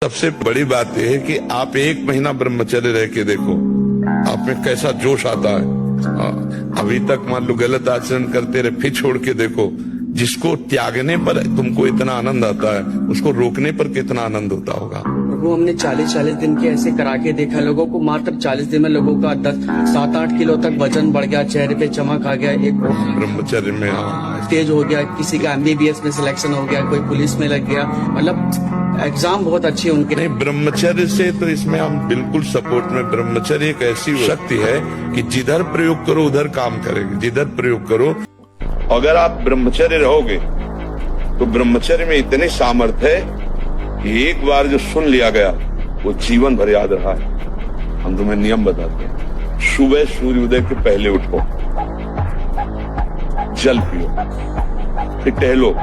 सबसे बड़ी बात यह है कि आप 1 महीना ब्रह्मचर्य रह के देखो, आप में कैसा जोश आता है। अभी तक मान लो गलत आचरण करते रहे, फिर छोड़ के देखो। जिसको त्यागने पर तुमको इतना आनंद आता है, उसको रोकने पर कितना आनंद होता होगा। वो हमने 40-40 दिन के ऐसे करा के देखा, लोगों को मात्र 40 दिन में लोगों का 7-8 किलो तक वजन बढ़ गया, चेहरे पे चमक आ गया, एक ब्रह्मचर्य में तेज हो गया, किसी का MBBS में सिलेक्शन हो गया, कोई पुलिस में लग गया, मतलब एग्जाम बहुत अच्छे उनके। नहीं, ब्रह्मचर्य से तो इसमें हम बिल्कुल सपोर्ट में। ब्रह्मचर्य एक ऐसी शक्ति है कि जिधर प्रयोग करो उधर काम करेगी, जिधर प्रयोग करो। अगर आप ब्रह्मचर्य रहोगे तो ब्रह्मचर्य में इतनी सामर्थ्य है कि एक बार जो सुन लिया गया वो जीवन भर याद रहा है। हम तुम्हें नियम बताते हैं, सुबह सूर्योदय के पहले उठो, जल पियो, फिर टहलो,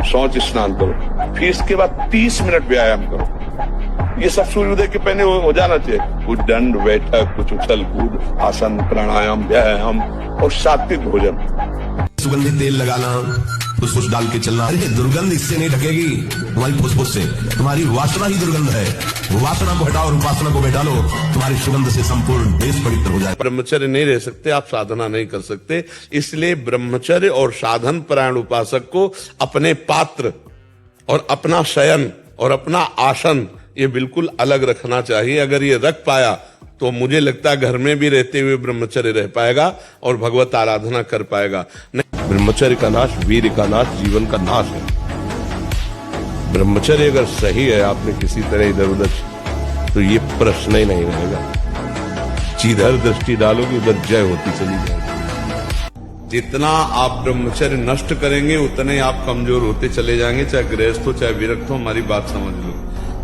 शौच स्नान करो, फिर इसके बाद 30 मिनट व्यायाम करो। ये सब सूर्योदय के पहले हो जाना चाहिए। कुछ दंड बैठक, कुछ उछल कूद, आसन, प्राणायाम, व्यायाम और सात्विक भोजन। सुगंधित तेल लगाना, फुसफुस डाल के चलना। अरे दुर्गंध इससे नहीं ढकेगी, तुम्हारी फुसफुस से। तुम्हारी वासना ही दुर्गंध है। वासना को हटाओ और उपासना को बैठा लो, तुम्हारी सुगंध से संपूर्ण देश पवित्र हो जाए। ब्रह्मचर्य नहीं रह सकते, आप साधना नहीं कर सकते। इसलिए ब्रह्मचर्य और साधन परायण उपासक को अपने पात्र और अपना शयन और अपना आसन ये बिल्कुल अलग रखना चाहिए। अगर ये रख पाया तो मुझे लगता है घर में भी रहते हुए ब्रह्मचर्य रह पाएगा और भगवत आराधना कर पाएगा। नहीं, ब्रह्मचर्य का नाश वीर का नाश, जीवन का नाश है। ब्रह्मचर्य अगर सही है, आपने किसी तरह इधर उधर, तो ये प्रश्न ही नहीं रहेगा। जिधर दृष्टि डालोगे उधर जय होती चली जाएगी। जितना आप ब्रह्मचर्य नष्ट करेंगे उतने आप कमजोर होते चले जाएंगे, चाहे गृहस्थ हो चाहे विरक्त हो। हमारी बात समझ लो।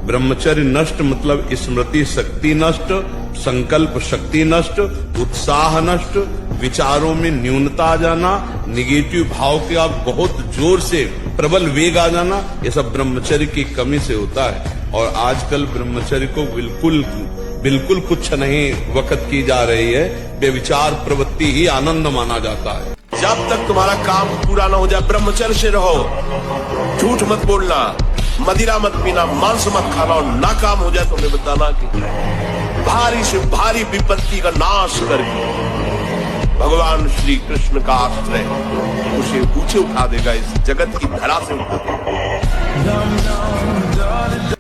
ब्रह्मचर्य नष्ट मतलब स्मृति शक्ति नष्ट, संकल्प शक्ति नष्ट, उत्साह नष्ट, विचारों में न्यूनता आ जाना, निगेटिव भाव के आप बहुत जोर से प्रबल वेग आ जाना, ये सब ब्रह्मचर्य की कमी से होता है। और आजकल ब्रह्मचर्य को बिल्कुल कुछ नहीं वक़्त की जा रही है। बेविचार प्रवृत्ति ही आनंद माना जाता है। जब तक तुम्हारा काम पूरा ना हो जाए ब्रह्मचर्य से रहो। झूठ मत बोलना, मदिरा मत पीना, मांस मत खाना, और ना काम हो जाए तो मैं बताना कि भारी से भारी विपत्ति का नाश करके भगवान श्री कृष्ण का आश्रय उसे ऊंचे उठा देगा, इस जगत की धरा से उठा देगा।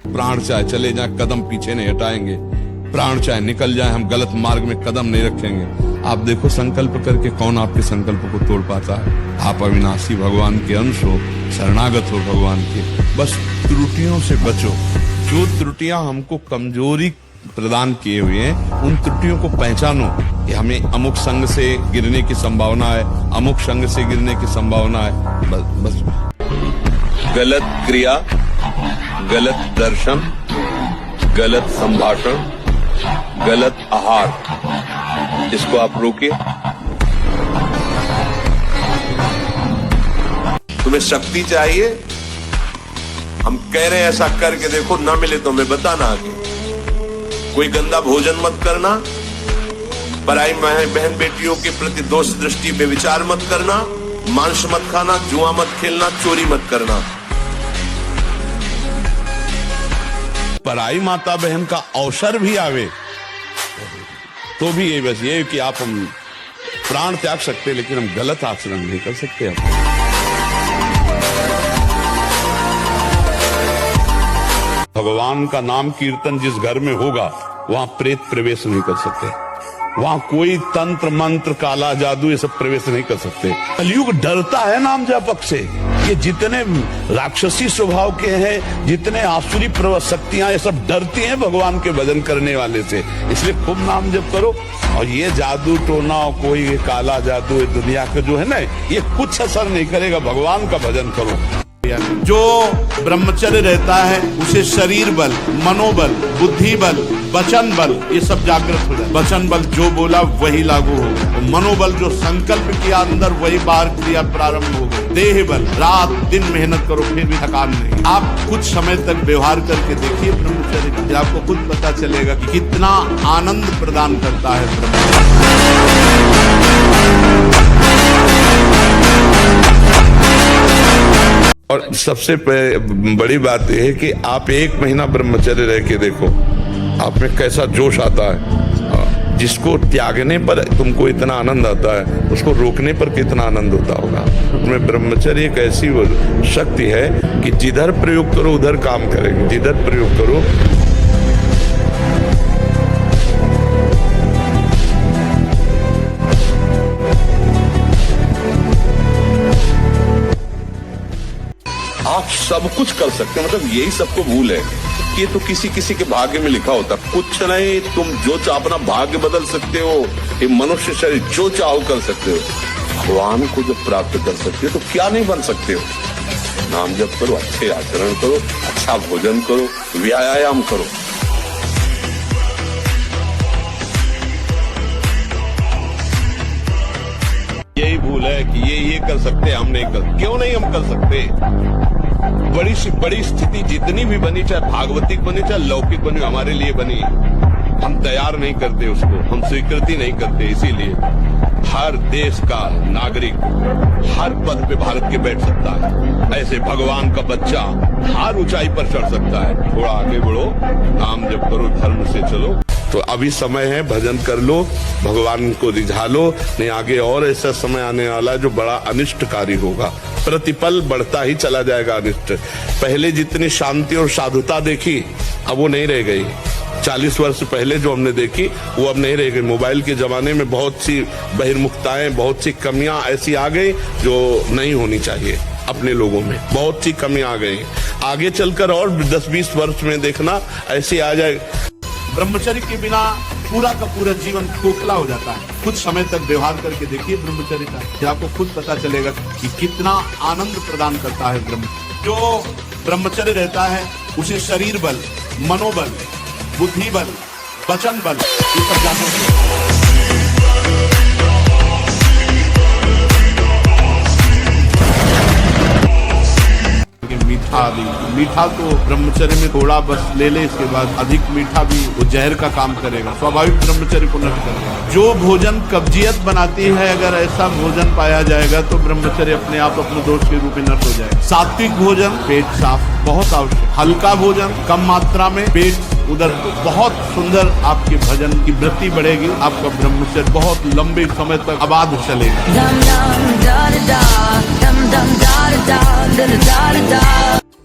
प्राण चाहे चले जाए, कदम पीछे नहीं हटाएंगे। प्राण चाहे निकल जाए, हम गलत मार्ग में कदम नहीं रखेंगे। आप देखो संकल्प करके कौन आपके संकल्प को तोड़ पाता है। आप अविनाशी भगवान के अंश हो, शरणागत हो भगवान के। बस त्रुटियों से बचो। जो त्रुटियां हमको कमजोरी प्रदान किए हुए हैं, उन त्रुटियों को पहचानो कि हमें अमुक संग से गिरने की संभावना है, अमुक संग से गिरने की संभावना है। बस गलत क्रिया, गलत दर्शन, गलत संभाषण, गलत आहार, इसको आप रोकिए। तुम्हें शक्ति चाहिए, हम कह रहे हैं ऐसा करके देखो, ना मिले तो हमें बताना आगे। कोई गंदा भोजन मत करना, पराई बहन बेटियों के प्रति दोष दृष्टि बेविचार मत करना, मांस मत खाना, जुआ मत खेलना, चोरी मत करना। पराई माता बहन का अवसर भी आवे तो भी ये बस ये कि आप हम प्राण त्याग सकते, लेकिन हम गलत आचरण नहीं कर सकते। हम भगवान का नाम कीर्तन जिस घर में होगा वहां प्रेत प्रवेश नहीं कर सकते। वहां कोई तंत्र मंत्र काला जादू ये सब प्रवेश नहीं कर सकते। कलयुग डरता है नाम जपक से। ये जितने राक्षसी स्वभाव के हैं, जितने आसुरी शक्तियां, ये सब डरती हैं भगवान के भजन करने वाले से। इसलिए खूब नाम जप करो। और ये जादू टोना, कोई ये काला जादू ये दुनिया का जो है ना, ये कुछ असर नहीं करेगा। भगवान का भजन करो। जो ब्रह्मचर्य रहता है उसे शरीर बल, मनोबल, बुद्धि बल, वचन बल ये सब जागृत हो जाए। वचन बल जो बोला वही लागू हो, मनोबल जो संकल्प किया अंदर वही बाहर क्रिया प्रारंभ हो गई। देह बल, रात दिन मेहनत करो फिर भी थकान नहीं। आप कुछ समय तक व्यवहार करके देखिए ब्रह्मचर्य का, आपको खुद पता चलेगा कि कितना आनंद प्रदान करता है ब्रह्मचर्य। और सबसे बड़ी बात यह है कि आप 1 महीना ब्रह्मचर्य रह के देखो, आप में कैसा जोश आता है। जिसको त्यागने पर तुमको इतना आनंद आता है, उसको रोकने पर कितना आनंद होता होगा। उसमें ब्रह्मचर्य एक ऐसी शक्ति है कि जिधर प्रयोग करो उधर काम करेगी, जिधर प्रयोग करो। आप सब कुछ कर सकते हैं, मतलब यही सबको भूल है कि ये तो किसी किसी के भाग्य में लिखा होता। कुछ नहीं, तुम जो चाहो अपना भाग्य बदल सकते हो। ये मनुष्य शरीर जो चाहो कर सकते हो। भगवान को जब प्राप्त कर सकते हो तो क्या नहीं बन सकते हो। नाम जप करो, अच्छे आचरण करो, अच्छा भोजन करो, व्यायाम करो। यही भूल है कि ये कर सकते, हम नहीं कर। क्यों नहीं हम कर सकते। बड़ी सी बड़ी स्थिति जितनी भी बनी, चाहे भागवतिक बनी चाहे लौकिक बनी, हमारे लिए बनी, हम तैयार नहीं करते उसको, हम स्वीकृति नहीं करते। इसीलिए हर देश का नागरिक हर पद पे भारत के बैठ सकता है। ऐसे भगवान का बच्चा हर ऊंचाई पर चढ़ सकता है। थोड़ा आगे बढ़ो, नाम जप करो, धर्म से चलो। तो अभी समय है, भजन कर लो, भगवान को रिझा लो, नहीं आगे और ऐसा समय आने वाला है जो बड़ा अनिष्टकारी होगा। प्रतिपल बढ़ता ही चला जाएगा अनिष्ट। पहले जितनी शांति और साधुता देखी, अब वो नहीं रह गई। 40 वर्ष पहले जो हमने देखी वो अब नहीं रह गई। मोबाइल के जमाने में बहुत सी बहिर्मुखताएं, बहुत सी कमियां ऐसी आ गई जो नहीं होनी चाहिए। अपने लोगों में बहुत सी कमियां आ गई। आगे चलकर और 10-20 वर्ष में देखना ऐसी आ जाए। ब्रह्मचर्य के बिना पूरा का पूरा जीवन खोखला हो जाता है। कुछ समय तक व्यवहार करके देखिए ब्रह्मचर्य का, फिर आपको खुद पता चलेगा कि कितना आनंद प्रदान करता है ब्रह्मचर्य। जो ब्रह्मचर्य रहता है उसे शरीर बल, मनोबल, बुद्धि बल, वचन बल, ये सब जागृत। मीठा तो ब्रह्मचर्य में थोड़ा बस ले ले, इसके बाद अधिक मीठा भी वो जहर का काम करेगा, स्वाभाविक ब्रह्मचर्य को नष्ट करेगा। जो भोजन कब्जियत बनाती है, अगर ऐसा भोजन पाया जाएगा तो ब्रह्मचर्य अपने आप अपने दोष के रूप में नष्ट हो जाएगा। सात्विक भोजन, पेट साफ बहुत आवश्यक। हल्का भोजन, कम मात्रा में, पेट उधर बहुत सुंदर आपके भजन की वृत्ति बढ़ेगी। आपका ब्रह्मचर्य बहुत लंबे समय तक आबाद चलेगा।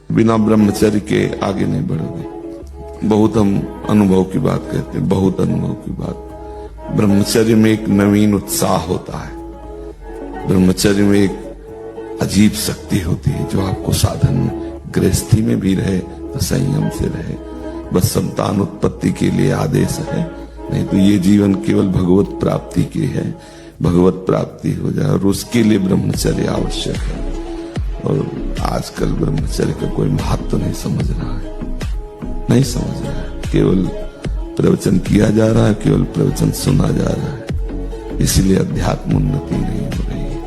बिना ब्रह्मचर्य के आगे नहीं बढ़ोगे। बहुत हम अनुभव की बात कहते हैं, बहुत अनुभव की बात। ब्रह्मचर्य में एक नवीन उत्साह होता है। ब्रह्मचर्य में एक अजीब शक्ति होती है जो आपको साधन में, गृहस्थी में भी रहे तो संयम से रहे। बस संतान उत्पत्ति के लिए आदेश है, नहीं तो ये जीवन केवल भगवत प्राप्ति के है। भगवत प्राप्ति हो जाए और उसके लिए ब्रह्मचर्य आवश्यक है। और आजकल ब्रह्मचर्य का कोई महत्व नहीं समझ रहा है, नहीं समझ रहा है। केवल प्रवचन किया जा रहा है, केवल प्रवचन सुना जा रहा है, इसीलिए अध्यात्म उन्नति नहीं हो रही है।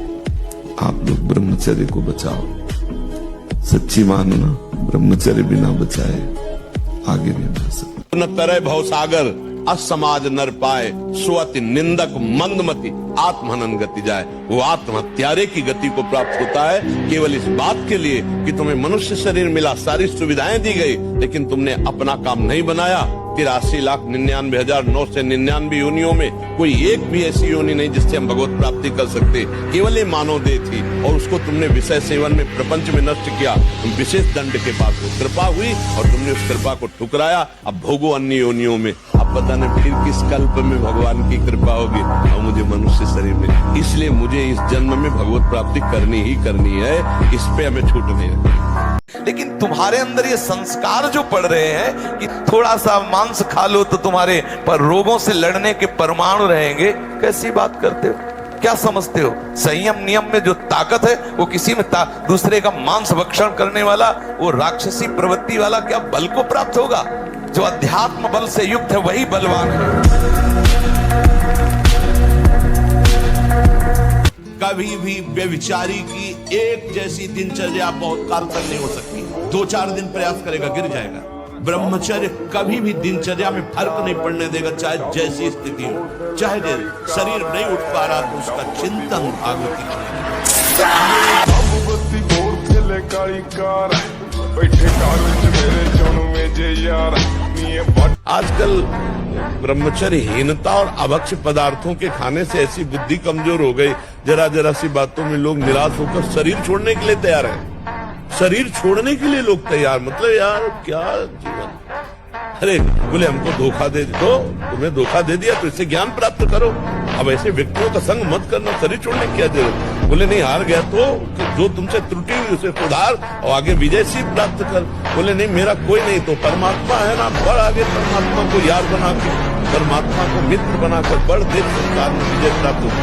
आप लोग ब्रह्मचर्य को बचाओ, सच्ची मानना। ब्रह्मचर्य बिना बचाए आगे नहीं बढ़ सकते। न तरह भवसागर असमाज नर पाए, स्वति निंदक मंदमति आत्महनन गति जाए। वो आत्महत्यारे की गति को प्राप्त होता है केवल इस बात के लिए कि तुम्हें मनुष्य शरीर मिला, सारी सुविधाएं दी गई, लेकिन तुमने अपना काम नहीं बनाया। 83,99,999 योनियों में कोई एक भी ऐसी योनि नहीं जिससे हम भगवत प्राप्ति कर सकते। केवल ये मानव देह थी और उसको तुमने विषय सेवन में, प्रपंच में नष्ट किया। तुम विशेष दंड के पास हो, कृपा हुई और तुमने उस कृपा को ठुकराया। अब भोगो अन्य योनियों में। अब पता नहीं फिर किस कल्प में भगवान की कृपा होगी और मुझे मनुष्य शरीर में। इसलिए मुझे इस जन्म में भगवत प्राप्ति करनी ही करनी है। इस पे हमें छूट नहीं है। लेकिन तुम्हारे अंदर ये संस्कार जो पड़ रहे हैं कि थोड़ा सा मांस खा लो तो तुम्हारे पर रोगों से लड़ने के परमाणु रहेंगे, कैसी बात करते हो? क्या समझते हो? संयम नियम में जो ताकत है वो किसी में दूसरे का मांस भक्षण करने वाला, वो राक्षसी प्रवृत्ति वाला क्या बल को प्राप्त होगा? जो अध्यात्म बल से युक्त है वही बलवान है। कभी भी व्यभिचारी की एक जैसी दिनचर्या बहुत कारगर नहीं हो सकती। 2-4 दिन प्रयास करेगा गिर जाएगा। ब्रह्मचर्य कभी भी दिनचर्या में फर्क नहीं पड़ने देगा, चाहे जैसी स्थिति हो। चाहे शरीर नहीं उठ पा रहा तो उसका चिंतन भागवती करेगा। थले काली कार बैठे कार विच मेरे 94 जे यार नी बट आजकल ब्रह्मचर्यहीनता और अभक्ष पदार्थों के खाने से ऐसी बुद्धि कमजोर हो गई, जरा जरा सी बातों में लोग निराश होकर शरीर छोड़ने के लिए तैयार हैं। शरीर छोड़ने के लिए लोग तैयार, मतलब यार क्या जीवन। अरे बोले हमको धोखा दे दो, तुम्हें धोखा दे दिया तो इससे ज्ञान प्राप्त करो। अब ऐसे व्यक्तियों का संग मत करना, शरीर छोड़ने की क्या जरूरत। बोले नहीं, हार गया तो जो तुमसे त्रुटि हुई उसे सुधार और आगे विजय सिद्ध प्राप्त कर। बोले नहीं, मेरा कोई नहीं तो परमात्मा है ना, बढ़ आगे परमात्मा को याद बना के, परमात्मा को मित्र बनाकर बढ़, देख संसार में विजय प्राप्त होती।